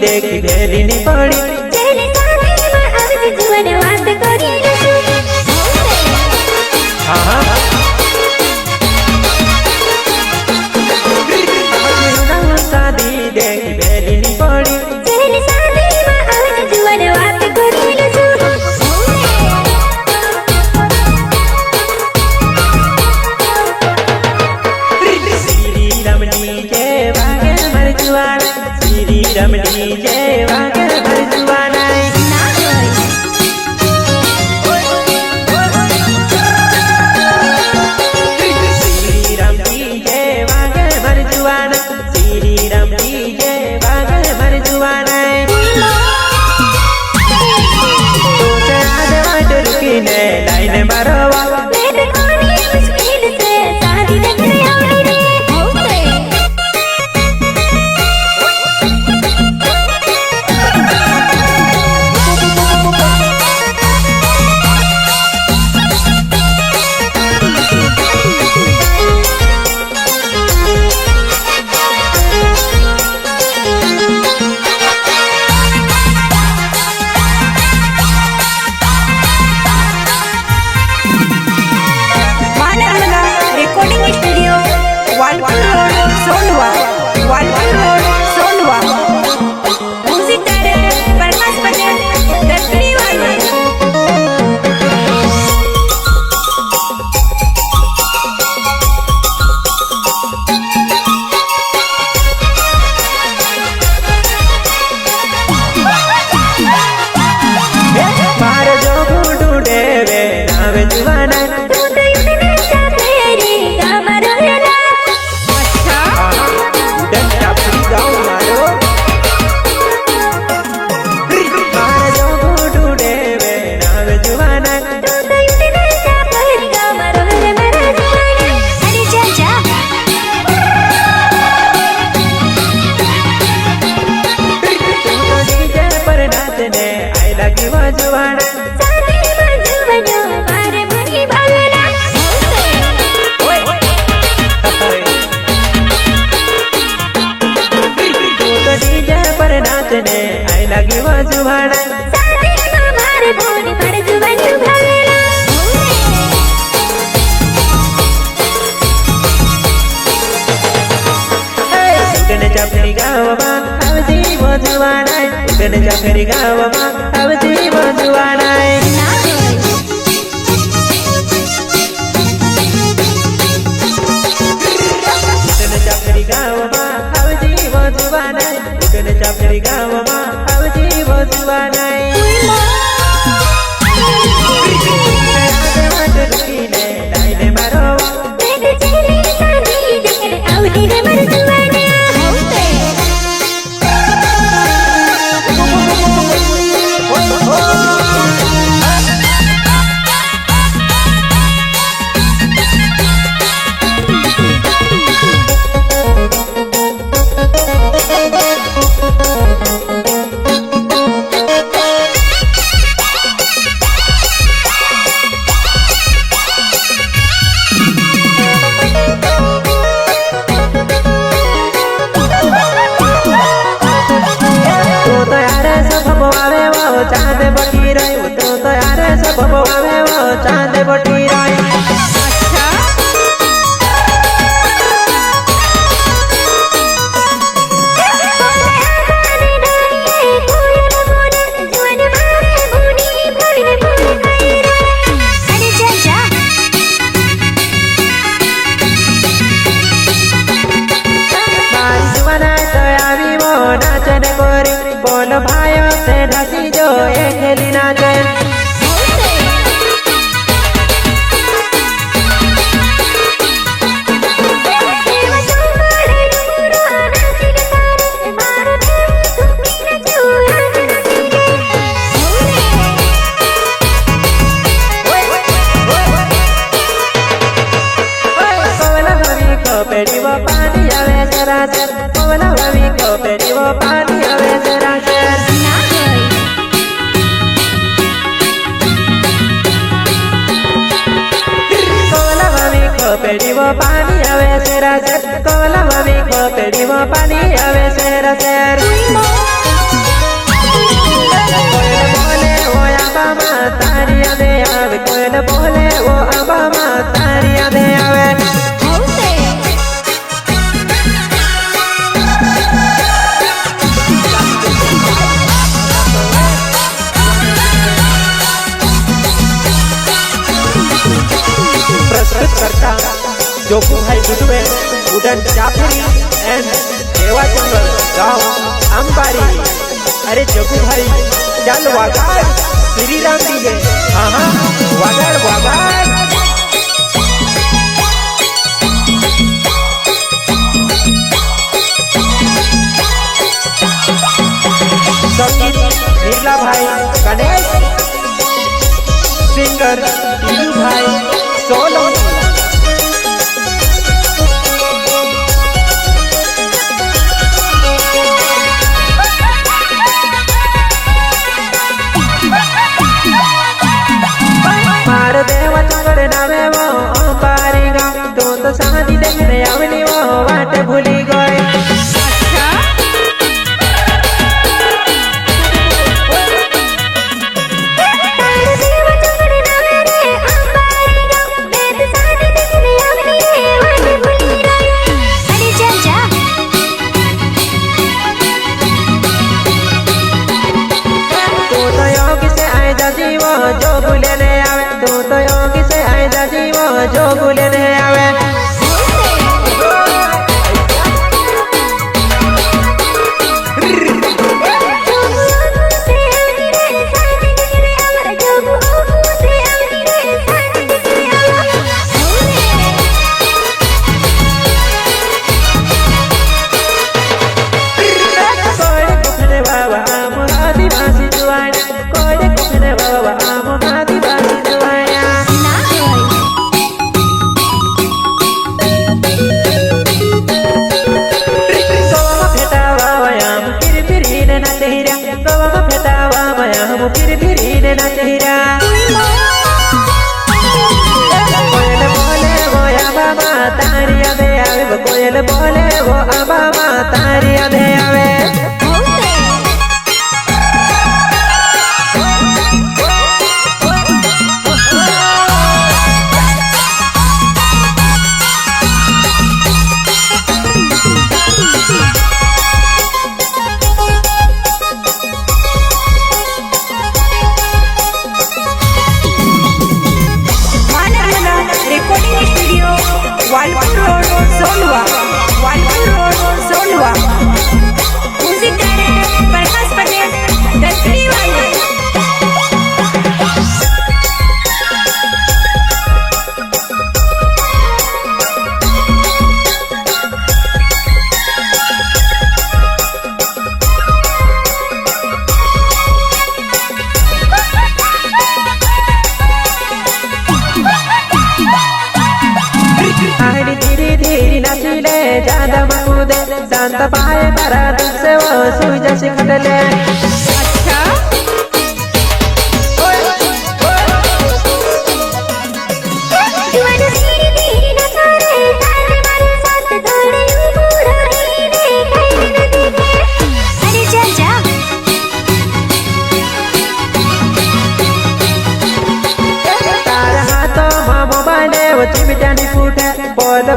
देखी भेली नी पड़ी चले साथी में आवज जुवन बात करी हाँ शादी देखी भेली नी पड़ी चले साथी में आवज जुवन बात करी रमणी जय वागे भरजुआना श्री रमणी जय वागे भरजुआना श्री रमणी जय वागे भरजुआना तो से आज वाट रुकी ने लाइन मारवा आई लगी जुबाना चपरी गाँव आवजी जुबाना चपरी गाँव आवजी जुबाना चपरी गाँव आवजी जुबाना चपरी गाँव आवजी जुबाना चांद बटी रही तो यार सब आवे वो चांद बटी रही नाचन गोरी बोल भाइयों से ढसी जो खेली नाचे पेड़ी वो पानी आवे सरासर कोवला भाभी को पेड़ी वो पानी आवे सरासर कोवला भाभी को पेड़ी वो पानी आवे सरासर कोवला भाभी को पेड़ी वो पानी आवे सरासर जोकू भाई गुडवे उड़न चापुरी एंड देवा जंगल गाँव अंबारी। अरे जोकू भाई चल वागाड़ श्री राम डीजे। हाँ वागाड़ वागाड़। संगीत निर्ला भाई गणेश, सिंगर टीनू भाई सोलंकी। मार देवा चंगड़ नावे वो अंबारी गाँव, तू तो शादी देखने आवनी वो वाट भूली गए। जो भूलने आवे तू तो योगी से आए जा जीवो जो भूलने आवे। कोयल बोले वो अबाबा तारी अधे आवे। रिकॉर्डिंग स्टूडियो वालपुर रोड सोलवा, वालपुर रोड सोलवा। म्यूजिक डायरेक्टर प्रकाश पटेल दस्तरी वाले। धीरे धीरे नचले ज्यादा मकूदे, शांत पाए बरा दुख से वो सूझ सिखले। अच्छा जुआन धीरे धीरे नचा रे, तारे मारे साथ दौड़े बूढ़ा हीरे कहीं न दिखे। अरे जा जा तार हाथों में मोबाइल वो चिमटा नहीं फूटे, बोल